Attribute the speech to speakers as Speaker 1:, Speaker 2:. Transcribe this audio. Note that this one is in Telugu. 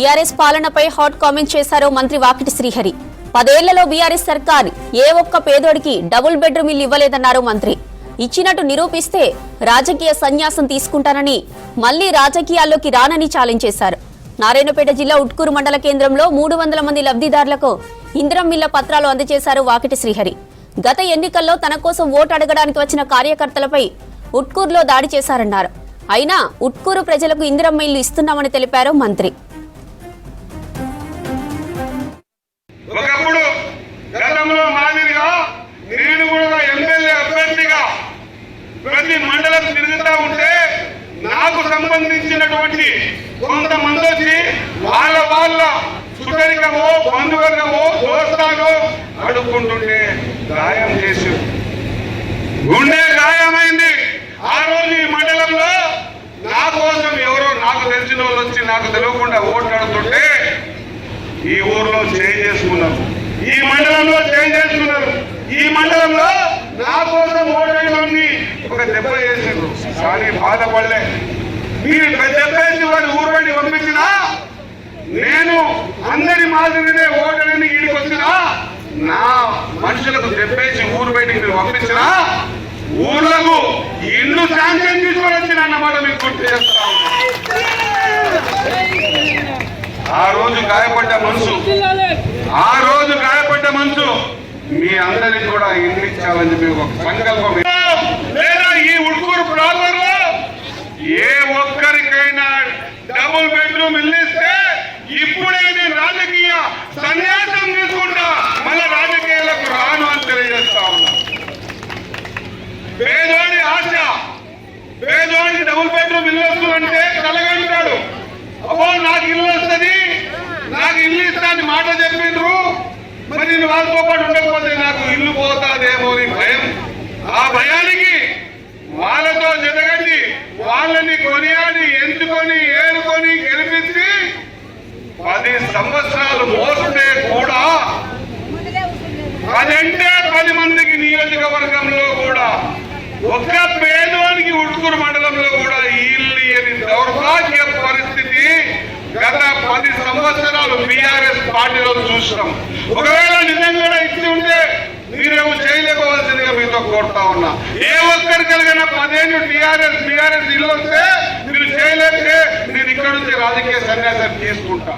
Speaker 1: బీఆర్ఎస్ పాలనపై హాట్ కామెంట్ చేశారు మంత్రి వాకిటి శ్రీహరి. 10 ఏళ్లలో బీఆర్ఎస్ సర్కార్ ఏ ఒక్క పేదోడికి డబుల్ బెడ్రూమ్ ఇల్లు ఇవ్వలేదన్నారు మంత్రి. ఇచ్చినట్టు నిరూపిస్తే రాజకీయ సన్యాసం తీసుకుంటానని, మళ్లీ రాజకీయాల్లోకి రానని ఛాలెంజ్ చేశారు. నారాయణపేట జిల్లా ఉట్కూరు మండల కేంద్రంలో 300 మంది లబ్ధిదారులకు ఇందిరమ్మ ఇళ్ల పత్రాలు అందజేశారు వాకిటి శ్రీహరి. గత ఎన్నికల్లో తన కోసం ఓటు అడగడానికి వచ్చిన కార్యకర్తలపై ఉట్కూరులో దాడి చేశారన్నారు. అయినా ఉట్కూరు ప్రజలకు ఇందిరమ్మ ఇల్లు ఇస్తున్నామని తెలిపారు మంత్రి.
Speaker 2: ఒకప్పుడు గతంలో మాదిరిగా నేను కూడా ఎమ్మెల్యే అభ్యర్థిగా ప్రతి మండలం తిరుగుతూ ఉంటే నాకు సంబంధించినటువంటి కొంతమంది వచ్చి వాళ్ళ సుఖరికమో బంధువర్గమో దోస్తానో అడుక్కుంటుంటే గాయం చేసి గుండె గాయమైంది. ఆ రోజు ఈ మండలంలో నా కోసం ఎవరో నాకు తెలిసిన వాళ్ళు వచ్చి నాకు తెలియకుండా ఓట్లు అడుగుతుంటే ఈ ఊర్లో చేంజ్ చేసుకున్నారు, ఈ మండలంలో చేంజ్ చేసుకున్నారు. ఈ మండలంలో నా కోసం ఓటేయడాన్ని ఒక దెబ్బ చేశారు, కానీ బాధపడలే. మీరు దెబ్బేసి వారి ఊరు బయటికి పంపించినా, నేను అందరి మాదిరినే ఓటని ఈడికి వచ్చినా, నా మనుషులకు దెబ్బేసి ఊరు బయటికి మీరు పంపించినా ఊర్లకు ఇల్లు శాంక్షన్ తీసుకొని వచ్చిన అన్నమాట మీకు గుర్తు చేస్తా ఉన్నా. ఆ రోజు గాయపడ్డ మనసు మీ అందరికి కూడా ఇల్లు ఇచ్చామని చెప్పి ఒక సంకల్పం. లేదా ఈ ఉట్కూరు ప్రాంతంలో ఏ ఒక్కరికైనా డబుల్ బెడ్రూమ్ ఇల్లు ఇస్తే ఇప్పుడే నేను రాజకీయ సన్యాసం తీసుకుంటా, మళ్ళీ రాజకీయాలకు రాను అని తెలియజేస్తా ఉన్నా. పేదోడి ఆశ, పేదోడికి డబుల్ బెడ్రూమ్ ఇల్లు వస్తుందంటే కలగంటాడు. అబ్బో నాకు ఇల్లు వస్తుంది, నాకు ఇల్లు ఇస్తాను మాట చెప్పిండ్రు, మరి నేను వాళ్ళతో పాటు ఉండకపోతే నాకు ఇల్లు పోతాదేమో అని భయం. ఆ భయానికి వాళ్ళతో జతగట్టి వాళ్ళని కొనియాడి ఎంచుకొని ఏరుకొని గెలిపించి 10 సంవత్సరాలు మోస్తే కూడా అదంటే 10 మందికి నియోజకవర్గంలో కూడా ఒక్క పేదోనికి ఉట్కూరు మండలంలో కూడా ఇల్లు అని దౌర్భాగ్య పరిస్థితి గత 10 సంవత్సరాలు బీఆర్ఎస్ పార్టీలో చూసినాం. ఒకవేళ నిజంగా ఇచ్చి ఉంటే మీరేమో చేయలేకపోవాల్సిందిగా మీతో కోరుతా ఉన్నా. ఏ ఒక్కరి కలిగిన 10 ఏళ్ళు బీఆర్ఎస్ ఇల్లు వస్తే మీరు చేయలేకపోతే నేను ఇక్కడ నుంచి రాజకీయ సన్యాసం తీసుకుంటా.